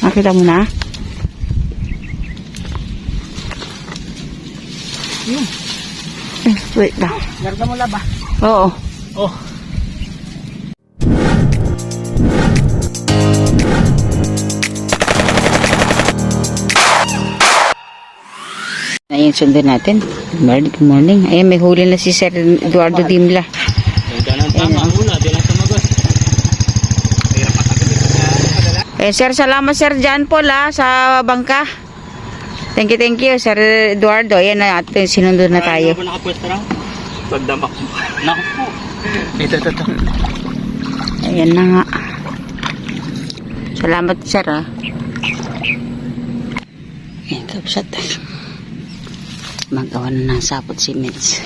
Nakita mo na? Yun. Wait lang. Garda mo laba. Oo. Oh. Ayan, sundan natin. Good morning. Ayan, may huli na si Sir Eduardo Dimla. Ganda ng tama. Ang hula. Di lang sumagot. Kaya patagod niya. Sir, salamat Sir John Paul sa bangka. Thank you, Sir Eduardo. Ayan na, at sinundo na tayo. Ano ba nakapwesto lang? Pagdamak mo. Naku po. Ito. Ayan na nga. Salamat, Sir, Ayan, kapsat. Magawa na ng sapot si Mids.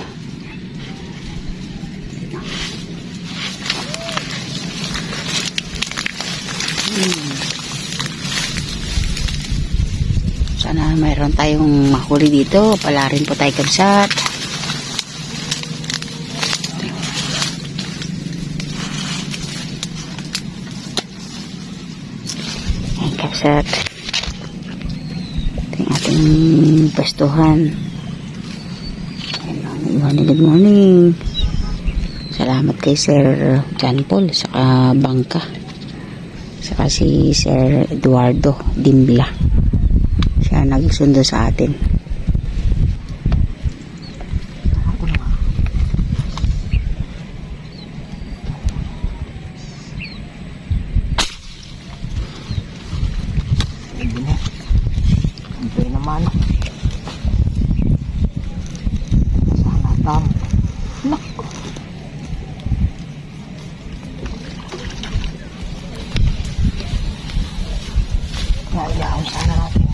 Sana mayroon tayong mahuli dito. Pala rin po tayo kapsat. Ayan, kapsat. Ito yung ating pastuhan. Good morning. Salamat kay Sir John Paul saka bangka. Saka si Sir Eduardo Dimla. Siya nagsundo sa atin. Ako na nga. Hindi na. Hindi naman. Sana tam. Naku. Naiyaw sana natin.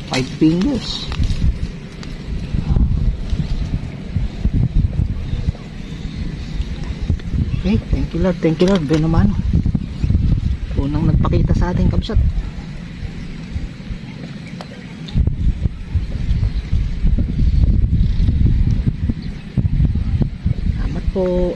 5 fingers. Okay, thank you Lord. Ben naman. Unang nagpakita sa ating kapsat. Salamat po.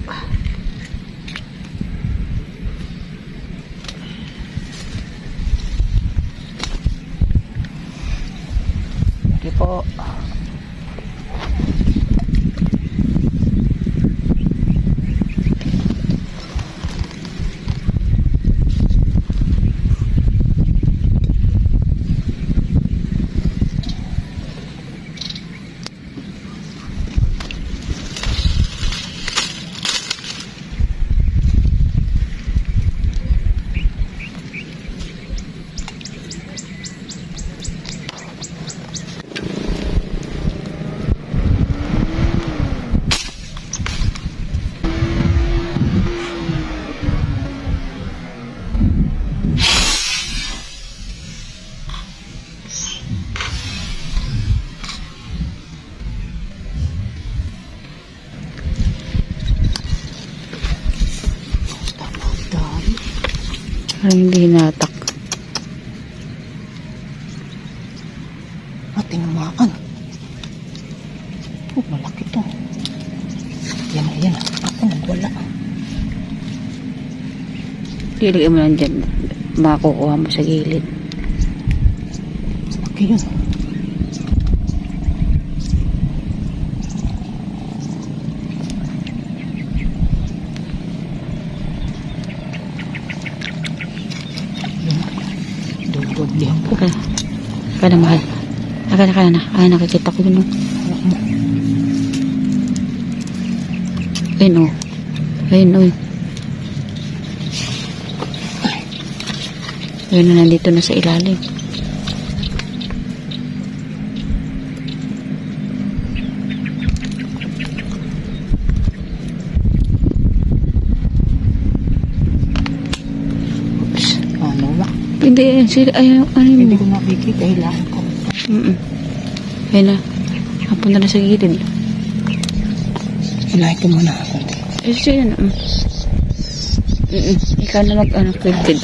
Thank you po. Parang hindi hinatak. Ating umakan. Oh, malaki to. Yan. Ako nagwala. Ilagay mo lang dyan. Makukuha mo sa gilid. Laki yun. Dudod po. Ka na, mahal. Ka na. Ay, nakikita ko yun. Ayun, Ayun. Ayun na, nandito na sa ilalim. Oops. Ano ba? Hindi, Hindi ko nakikita. Hilahin ko. Ayun na. Hapon na sa gilid. Hilahin ko muna ako. Siya na. Ikaw na quilted.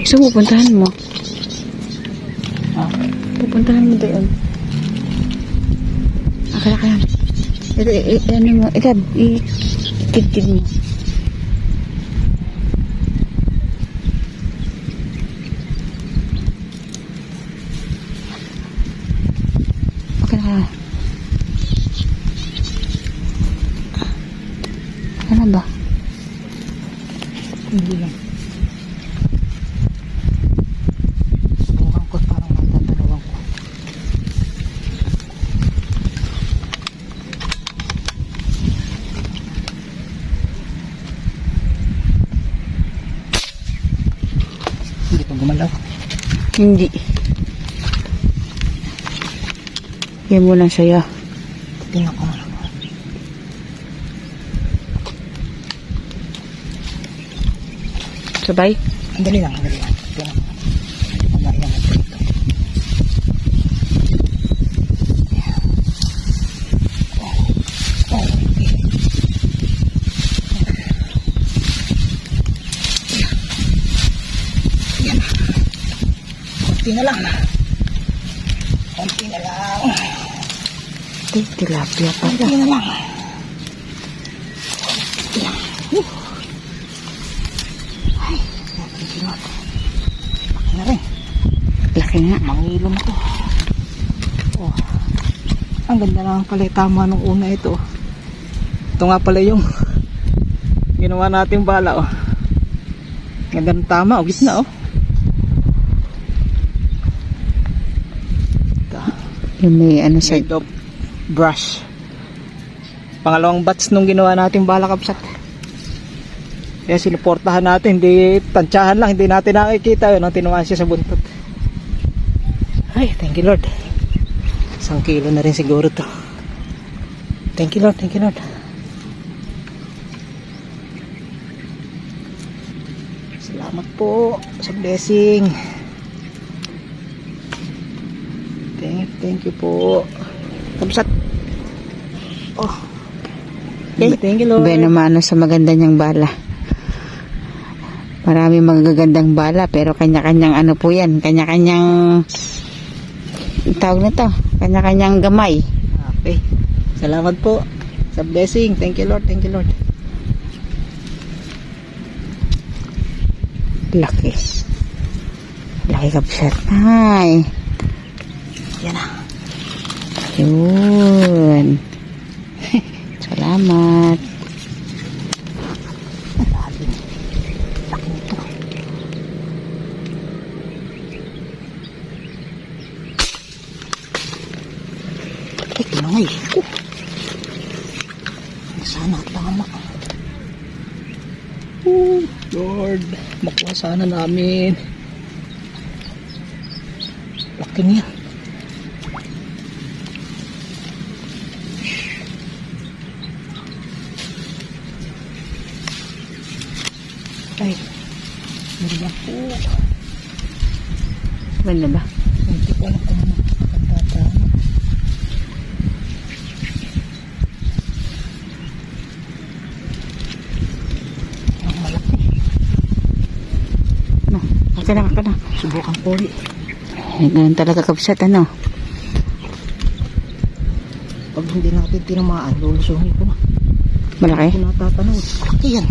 Saan pupuntahan mo? Ha? Pupuntahan mo doon. Akala ka yan. Ito, ano mo, ito, ikid-kid mo. Akala ka yan. Ano ba? Hindi lang. Subukan ko, parang nagtatanawan ko. Hindi pa gumalaw. Hindi. Yan mo lang sa'yo. Tingnan ko. Sabay? Andali lang, andali lang. Tingnan ko. Pamarihan natin ito. Konti na lang. Konti na lang. Tilapia pala. Konti na lang. Ay, konti sinot. Laki na rin. Laki nga. Mangilom to. Oh. Ang ganda lang pala. Tama nung una ito. Ito nga pala yung ginawa natin bala. Oh. Ganda ng tama. Oh, gitna. Oh. Yung may ano sa... Made of brush. Pangalawang batch nung ginawa natin bala kapsat. Kaya sinuportahan natin. Hindi tansyahan lang. Hindi natin nakikita. Yun ang tinuwan siya sa buntot. Ay, thank you Lord. 1 kilo na rin siguro to. Thank you Lord. Thank you Lord. Salamat po sa blessing. Thank you po. Kapsat. Oh. Okay, thank you Lord. Benamano sa maganda niyang bala. Marami magagandang bala pero kanya-kanyang ano po yan. Kanya-kanyang tawag na to. Kanya-kanyang gamay. Okay. Salamat po sa blessing. Thank you Lord. Thank you Lord. Laki. Laki kapsat. Ay. Yan na. Yun. Salamat. Lalim. Laki nito. Ay, tinangay. Sana at tama. Oh, Lord. Makuha sana namin. Laki niya. Ay, meron po. Ganda ba? Hindi ko alam kung ano ang tatama. Ang malaki. No, okay na. Subukan ko ulit. Ay, ganun talaga kapsat, ano? Pag hindi natin tinamaan, lulusungin ko na. Malaki? Hindi ko natatanaw. Malaki yan.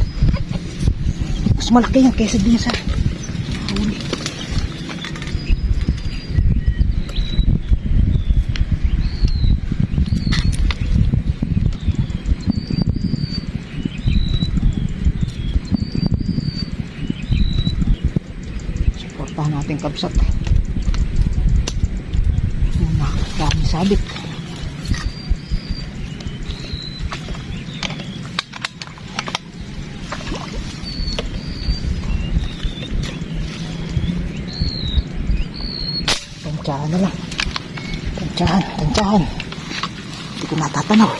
Mas malaki yan kaysa din sa huli. Suportahan natin kapsat. Nakakami sabit. Tansyahan na lang. Tansyahan. Hindi ko natatanaw.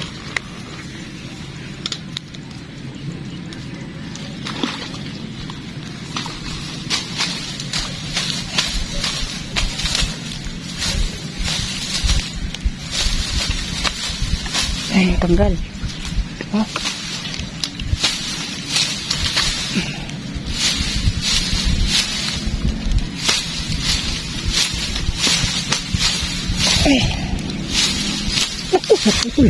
Ay, tanggal. Ha? Naputol.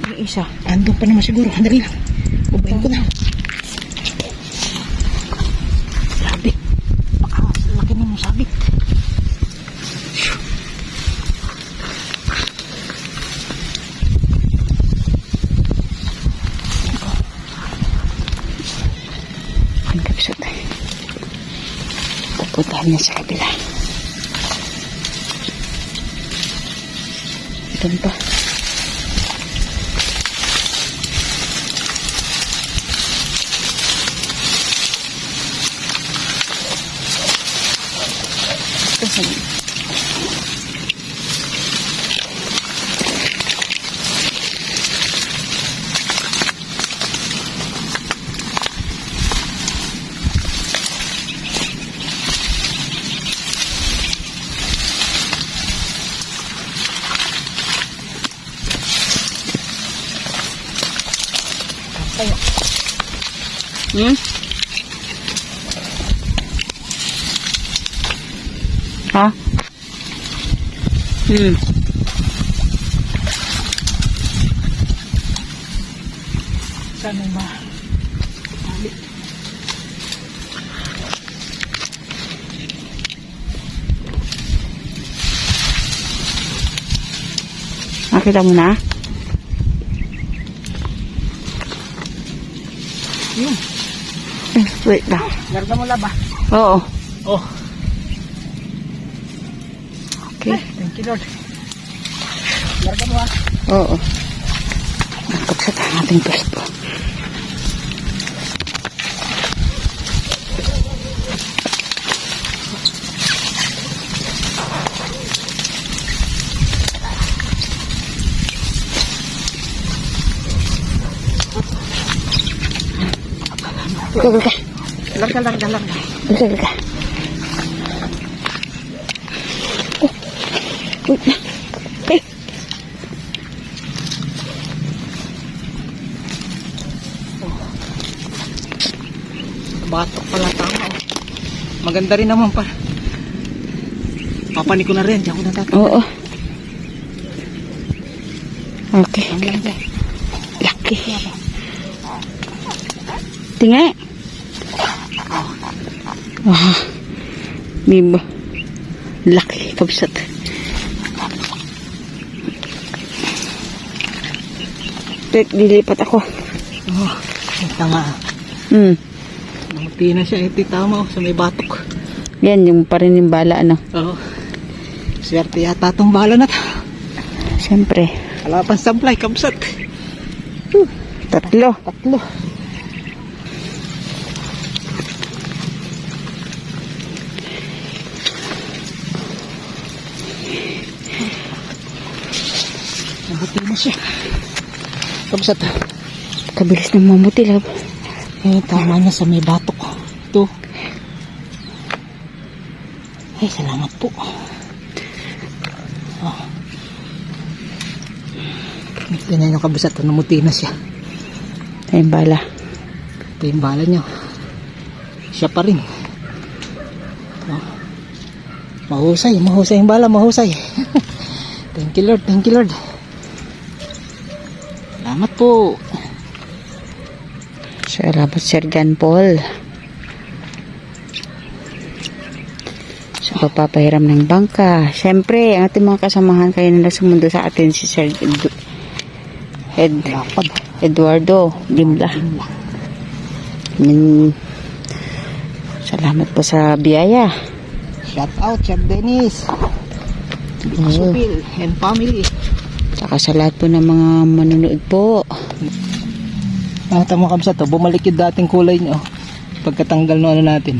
Yung isa. Andun pa naman siguro. Handali lang. Ubayin ko na. Sabit. Baka laki na yung sabit. Ang kapsat. Pupuntahan niya sa kabila. Doon pa. Hmm? Ha? Hmm. Saan ba? Nakita mo na? Yun. Wait lang. Larga mo laba. Oo. Oh. Okay. Thank you, Lord. Larga mo Oo. Nakapsat ang ating pwesto. Larga. Larga. Larga. Wait na. Hey. Batok pala tama. Oh. Maganda rin naman pa. Papanik ko na rin. Diyan ko natatawa. Oo. Okay. Ang lang dyan. Laki. Tingnan. Oh. Diba? Laki. Kabsat. Dilipat ako. Oh, tama. Hmm. Namuti na siya. Ito tama sa may batok. Yan, yung pa rin yung bala, ano. Oo. Swerte yata itong bala na to. Siyempre. Wala pang sablay, kabsat. Tatlo. Namuti na siya. Kabsat. Kabilis ng mamuti, lab. Tama niya sa may batok. Ito. Ay, salamat po. Oh. Ganyan yung kabsat. Namuti na siya. Ay, bala. Ito yung bala niya. Siya pa rin. Oh. Mahusay yung bala, mahusay. Thank you, Lord. Salamat po. Salamat, Sir John Paul. Sa pagpapahiram ng bangka. Siyempre, ang ating mga kasamahan kayo nila sumundo sa atin si Sir Eduardo Dimla. Salamat po sa biyaya. Shout out, Chef Dennis. Supil and family. Saka sa lahat po ng mga manonood po. Tama kabsat to, bumalik yung dating kulay niya. Pagkatanggal no ano natin.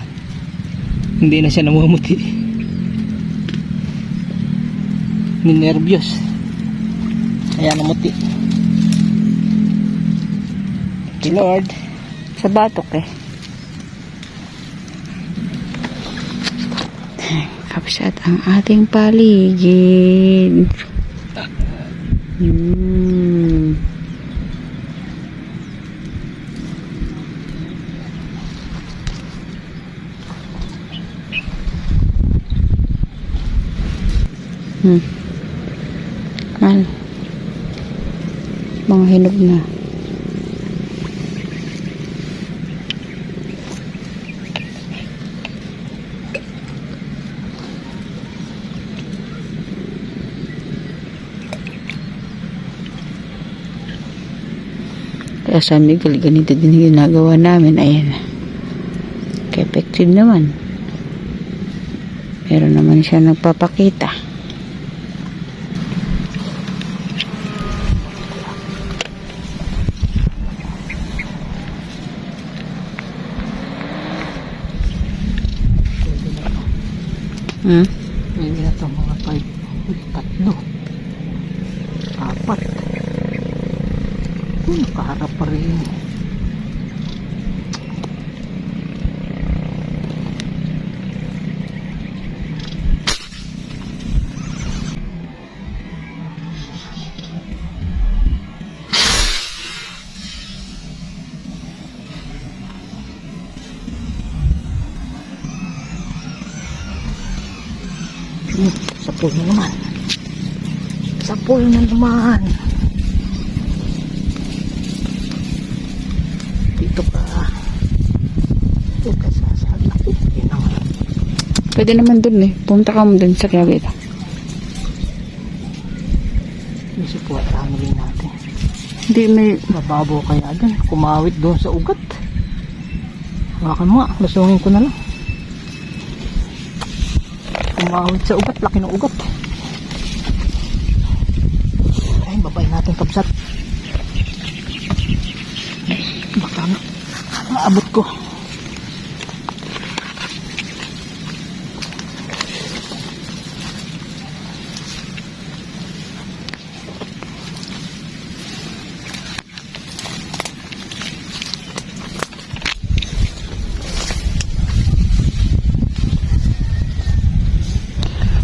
Hindi na siya namumuti. Ninervyos. Kaya namuti. Thank you, Lord. Sa batok eh. Kapsat ang ating paligid. Mahal. Mga hinog na. Kaya sa Miguel, ganito din yung ginagawa namin. Ayan. Effective naman. Meron naman siya nagpapakita. Pwede na ito mga 5, 3, 4. Nakaharap pa rin. Sapul na naman. Sapul na naman. Dito ka. Dito sa sana. Yun naman. Pwede naman dun eh. Pumunta ka mo dun sa kabila. Yung support family natin. Hindi may... Mababaw kaya dun. Kumawit doon sa ugat. Hawakan mo nga. Lasungin ko na lang. Kumawit sa ugat. Laki ng ugat. Ay, babay natin kapsat. Baka maabot ko.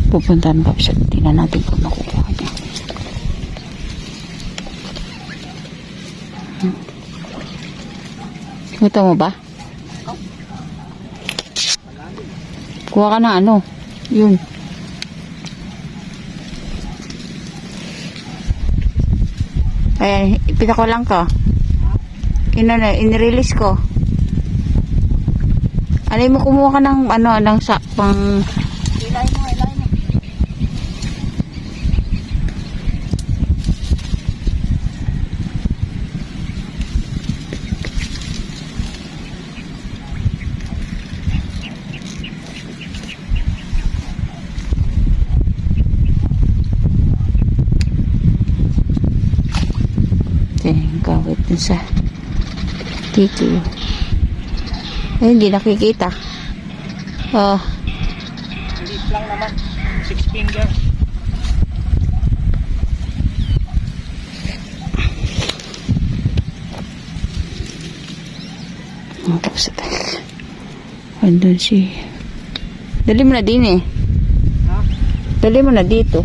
Pupuntahan ka siya. Tingnan natin kung nakukuha niya. Gusto mo ba? Kuha ka ng ano? Yun. Ayan, ipita ko lang to. In-release ko. Ano mo, kumuha ka ng ano, ng pang... Ilay mo. Gawit dun sa tiki. Ay, hindi nakikita. Oh. Liit lang naman. 6 fingers. Tapos ito. Andun si... Dali mo na din eh. Ha? Dali mo na dito.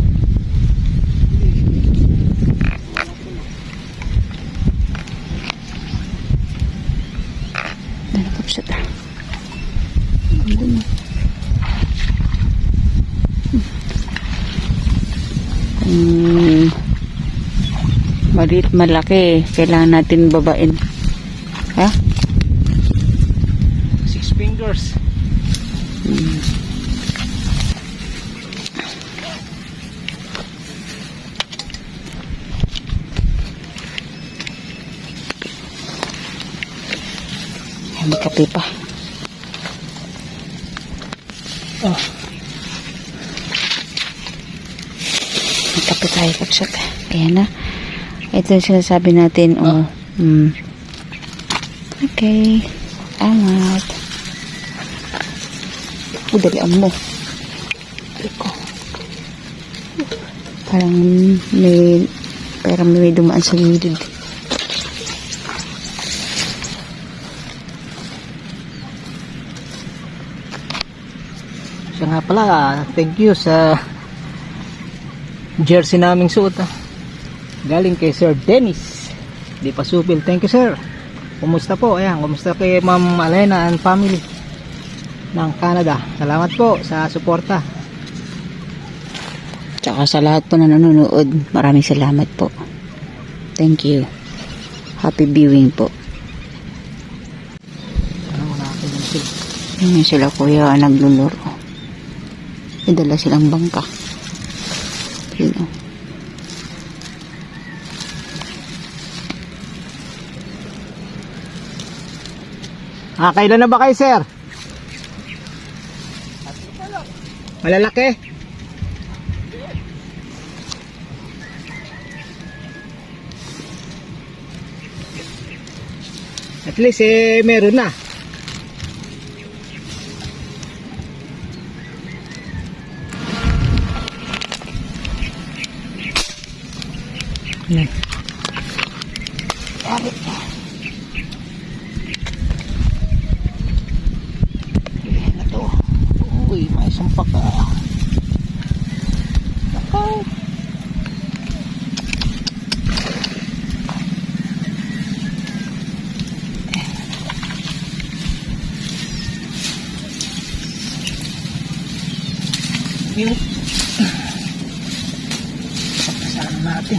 Tapos ito. Andun. Maliit malaki. Kailangan natin babain. Ha? 6 fingers. May kape pa. Oh. May kape tayo kapsat. Ayan na. Ito yung sinasabi natin. Oh. Okay. Amat. Dalian mo. Iko. Parang may dumaan sa gilid. Siya nga pala, thank you sa jersey naming suot. Galing kay Sir Dennis Di Pasupil. Thank you, sir. Kumusta po? Ayan, kumusta kay Ma'am Alena and family ng Canada. Salamat po sa suporta. Tsaka sa lahat po na nanonood, maraming salamat po. Thank you. Happy viewing po. Ano natin yung sila. Yun sila kuya nagluluro. May dala silang bangka. Yun o. Kailan na ba kayo, sir? Malalaki? At least meron na. Yan. Yan na to. Uy, may sumpak ka. Nakaw. Yung pagkasama natin.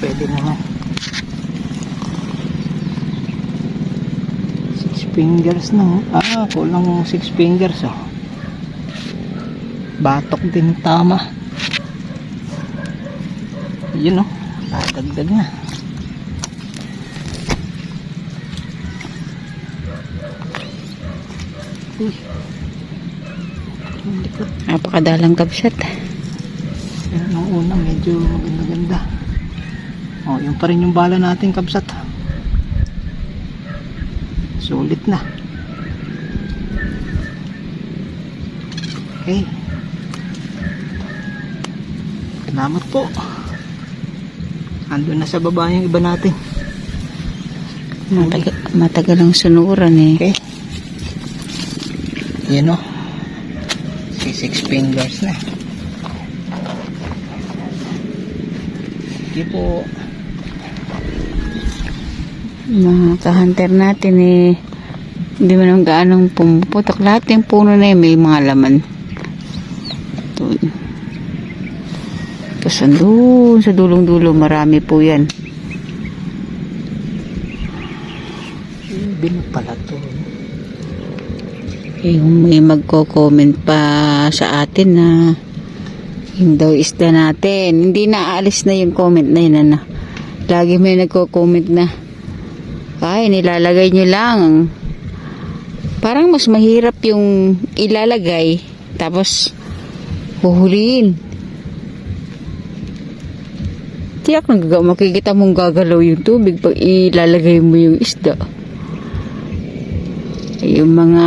Pwede naman 6 fingers na. Kulang 6 fingers batok din tama. Yun dagdag na. Uy, Napakadalang kabsat. pero nung una medyo maganda-ganda. Yun pa rin yung bala natin, kabsat. Sulit na. Okay. Salamat po. Andun na sa baba yung iba natin. Matagal ang sunuran eh. Okay. Yan o. 6 fingers na. Sige po. Mga ka-hunter natin eh, hindi mo naman gaanong pumuputok. Lahat yung puno na yun, may mga laman. Ito. Tapos andun sa dulong-dulo, marami po yan. Binag pala to. Eh, may magko-comment pa sa atin na yung daw isda natin. Hindi na aalis na yung comment na yun. Lagi may nagko-comment na. Ay, nilalagay nyo lang. Parang mas mahirap yung ilalagay tapos huhuliin. Tiyak makikita mong gagalaw yung tubig pag ilalagay mo yung isda. Yung mga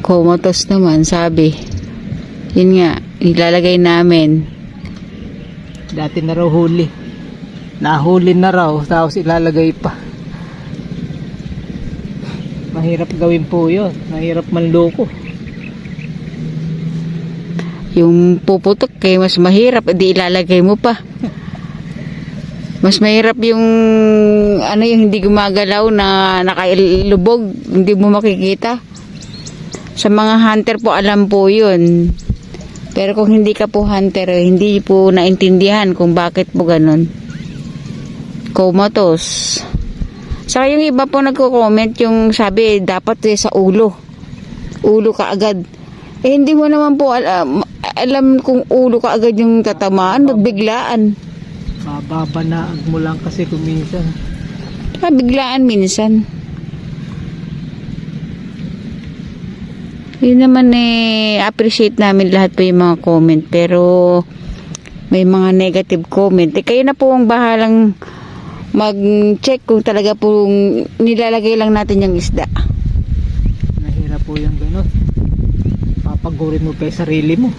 komotos naman, sabi, yun nga, nilalagay namin. Dati na raw huli. Nahuli na raw, tapos ilalagay pa. Mahirap gawin po yun. Mahirap manloko. Yung puputok kay mas mahirap, edi ilalagay mo pa. Mas mahirap yung yung hindi gumagalaw na nakailubog, hindi mo makikita. Sa mga hunter po alam po yun. Pero kung hindi ka po hunter, hindi po naintindihan kung bakit po ganun. Comatose. Saka yung iba po nagko-comment yung sabi dapat sa ulo. Ulo ka agad. Hindi mo naman po alam kung ulo ka agad yung tatamaan, magbiglaan. Bababanaag mo lang kasi kuminsan. Biglaan minsan. Yun naman appreciate namin lahat po yung mga comment. Pero may mga negative comment. Kayo na po ang bahalang mag-check kung talaga po nilalagay lang natin yung isda. Mahirap po yung ganun. Papagurin mo pa yung sarili mo.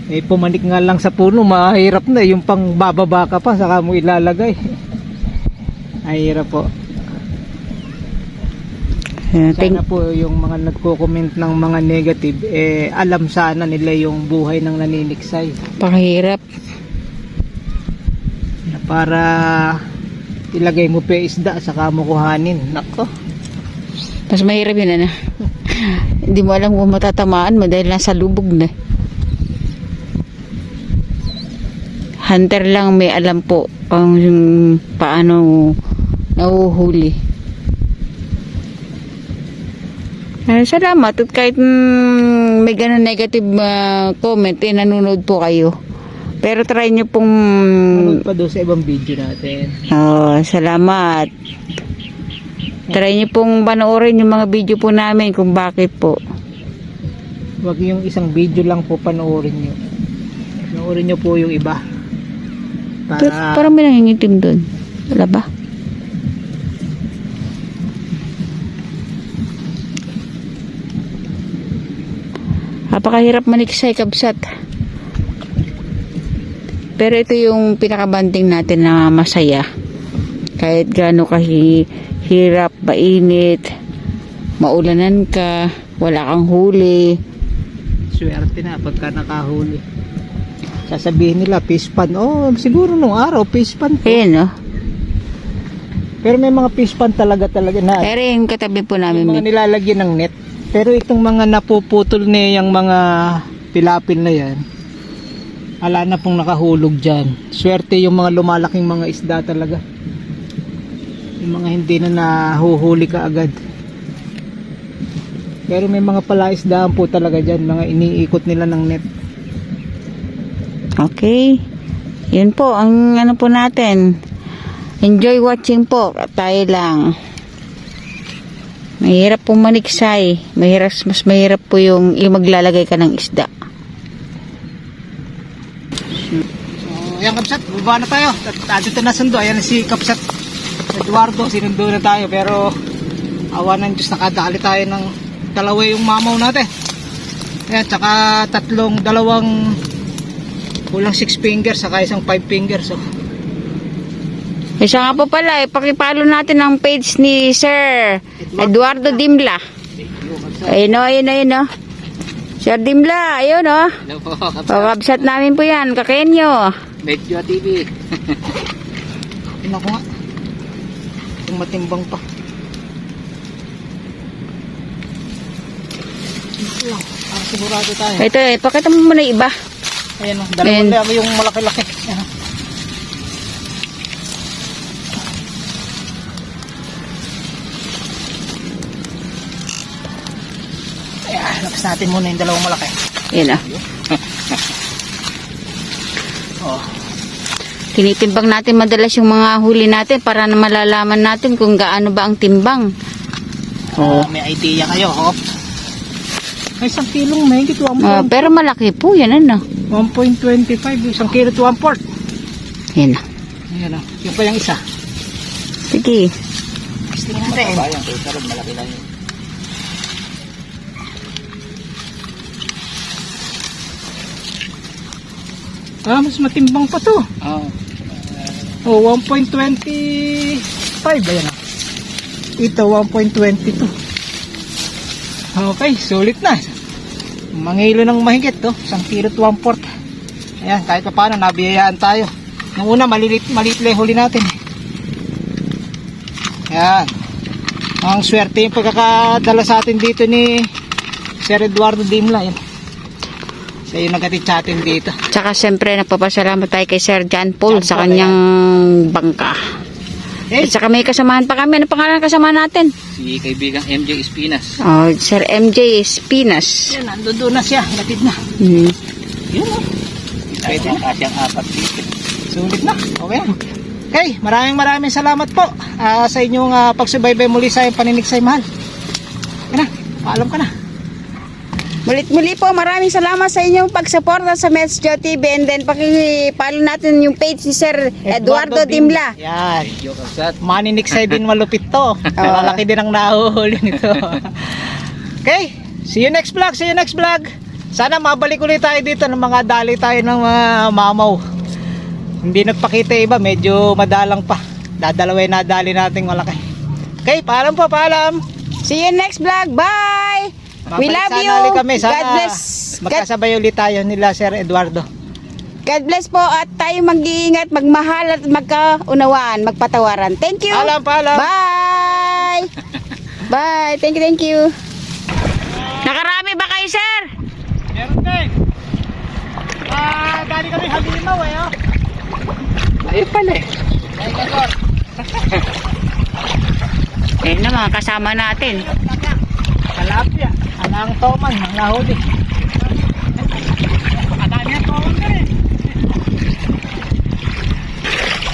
Pumanik nga lang sa puno, mahirap na. Yung pang bababa ka pa, saka mo ilalagay. Mahirap po. Sana po yung mga nagko-comment ng mga negative, alam sana nila yung buhay ng naniniksay. Pakahirap. Na para ilagay mo pa yung isda saka mo kuhanin. Nako. Mas mahirap yun, ano? Hindi mo alam kung matatamaan mo dahil nasa lubog na. Hunter lang may alam po ang paano nahuhuli. Salamat at kahit may ganun negative comment, nanonood po kayo. Pero try nyo pong... Manood pa doon sa ibang video natin. Salamat. Try nyo pong panoorin yung mga video po namin kung bakit po. Wag yung isang video lang po panoorin nyo. Panoorin nyo po yung iba. Parang may nangingitim doon. Wala ba? Napakahirap maniksay, kabsat. Pero ito yung pinakabanding natin na masaya. Kahit gaano kahirap, mainit, maulanan ka, wala kang huli. Swerte na pagka nakahuli. Sasabihin nila, fish pan. Oh, siguro nung araw, fish pan po. Ayan, no? Pero may mga fish pan talaga na. Pero yung katabi po namin, Yung mga nilalagyan ng net. Pero itong mga napuputol na yung mga tilapil na yan, ala na pong nakahulog dyan. Swerte yung mga lumalaking mga isda talaga. Yung mga hindi na nahuhuli ka agad. Pero may mga palaisdaan po talaga dyan, mga iniikot nila ng net. Okay. Yun po, ang ano po natin. Enjoy watching po. Tayo lang. Mahirap po maniksay. Mas mahirap po yung maglalagay ka ng isda. So, ayan Kapsat, baba na tayo. Dito na sundo. Ayan si Kapsat Eduardo, sinundo na tayo. Pero awa ng Diyos, nakadali tayo ng dalawa yung mamaw natin. Ayan, tsaka dalawang kulang 6 fingers, saka isang 5 fingers. So, Isa nga po pala, pakipalo natin ang page ni Sir Eduardo Dimla. Ayun o. Sir Dimla, ayun o. hello po, Pakabsat namin po yan, kakenyo. Medyo TV. Tingnan ko nga. Kung matimbang pa. Ito lang, para sigurado tayo. Ito pakita mo muna yung iba. Ayan o, dalawang lang yung malaki-laki. Ayan o. Ayan, lakas natin muna yung dalawang malaki. Ayun o. Oh. Tinitimbang natin madalas yung mga huli natin para na malalaman natin kung gaano ba ang timbang. May idea kayo, ho? May 1 kilong mahigit 1.25. Pero malaki po yan, ano? 1.25, 1 kilo to 1/4. Yan o. Ayan o, yung pa yung isa. Sige. Tingnan natin. Malaki lang yun. Mas matimbang pa to. Oh, 1.25. Ayan o. Ito, 1.22. Okay, sulit na. Mangilo ng mahigit to. 1 kilo to 1/4. Ayan, kahit pa paano, nabiyayaan tayo. Nung una, maliit lang huli natin. Ayan. Ang swerte yung pagkakadala sa atin dito ni Sir Eduardo Dimla. Ayan. Siya yung nagkatid sa atin dito. Tsaka siyempre napapasalamat tayo kay Sir John Paul sa kanyang bangka. At saka may kasamahan pa kami. Ano pangalan ng kasamahan natin? Si kaibigang MJ Espinas. Oh, Sir MJ Espinas. Yan, nandun na siya. Gatid na. Hmm. Yun o. Pwede na kasyang 4 dito. Sulit na. Okay. Okay, maraming salamat po sa inyong pagsubaybay muli sa Paniniksay Mahal. Yan na, paalam ka na. Mulit-muli po, maraming salamat sa inyong pagsuporta sa Metsjo TV, and then pakipalo natin yung page ni Sir Eduardo Dimla. Yan. Medyo kapsat. Maniniksay din malupit to. Malaki din ang nahuhuli nito. Okay, see you next vlog. Sana mabalik ulit tayo dito ng mga dali tayo ng mga mamaw. Hindi nagpakita iba, medyo madalang pa. Dadalawin na dali nating malaki. Okay, paalam po, paalam. See you next vlog. Bye! We Babalik love sana you. ulit kami. Sana God bless. magkasabay ulit tayo nila Sir Eduardo. God bless po at tayo mag-iingat, magmahal at magkaunawaan, magpatawaran. Thank you. Paalam. Bye! Bye! Thank you. Nakarami ba kayo, sir? Meron din. Galing kami Halimaw eh. Oh. Ayun pala eh. Ayun na mga kasama natin. Kalapya. Anang toman. Ang nahuli. Pakadami ang toman ka rin.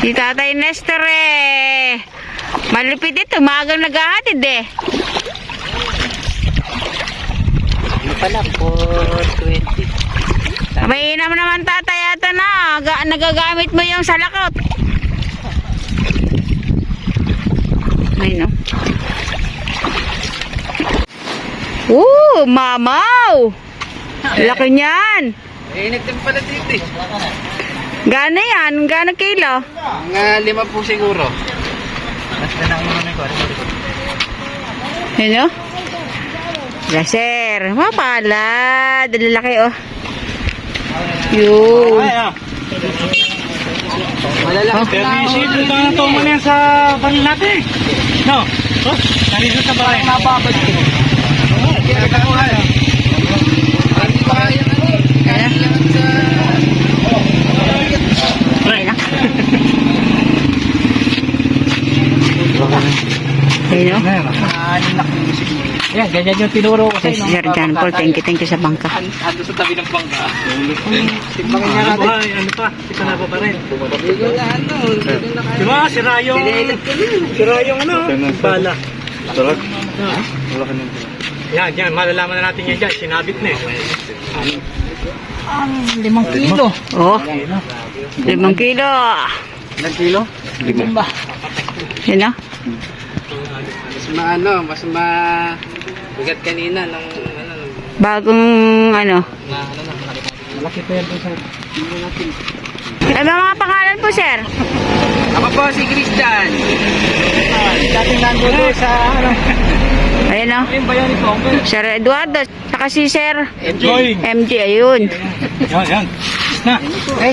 Si Tatay Nestor eh. Malupit ito, maagang naghahatid eh. Ano pala? 420. May inam naman tatay ata na. Nagagamit mo yung salakot. Ayun o. Mamaw! Laki niyan. Init din pala dito eh. Gana yan? Gana kilo? Mga 5 po siguro. Basta na naman ko. Ayun o. Laser. Mapalad. Lalaki o. Yun. Malalaki. Pero isipin ito ang toman yan sa banil natin. No? Oh, nandito sa bahay. Mababad ko. Hindi ba kaya kaya lang sa... Ayun na. Ayun o. Yan, ganyan yung tinuro ko sa Si inyo. Sir John Paul, thank you sa bangka. Ando sa tabi ng bangka. Timbangin niya natin. Ano pa? Ito na pa rin. Bigo na ano. Diba? Sira yung... Sira yung ano? Bala. Sarap. Wala ka nito. Yan. Malalaman na natin yan dyan. Sinabit na eh. 5 kilo. Oh, 5 kilo. Ilang kilo? 5 ba? Yun o. Mas bigat kanina nung ano. Bagong ano. Malaki pa yan sa... Ano mga pangalan po, sir? Ako po si Christian. Dating nandoon sa ano? Ayun o. Yung bayan ito. Sir Eduardo. Saka si Sir Going. MJ. Ayun. Yan. Na. Ay,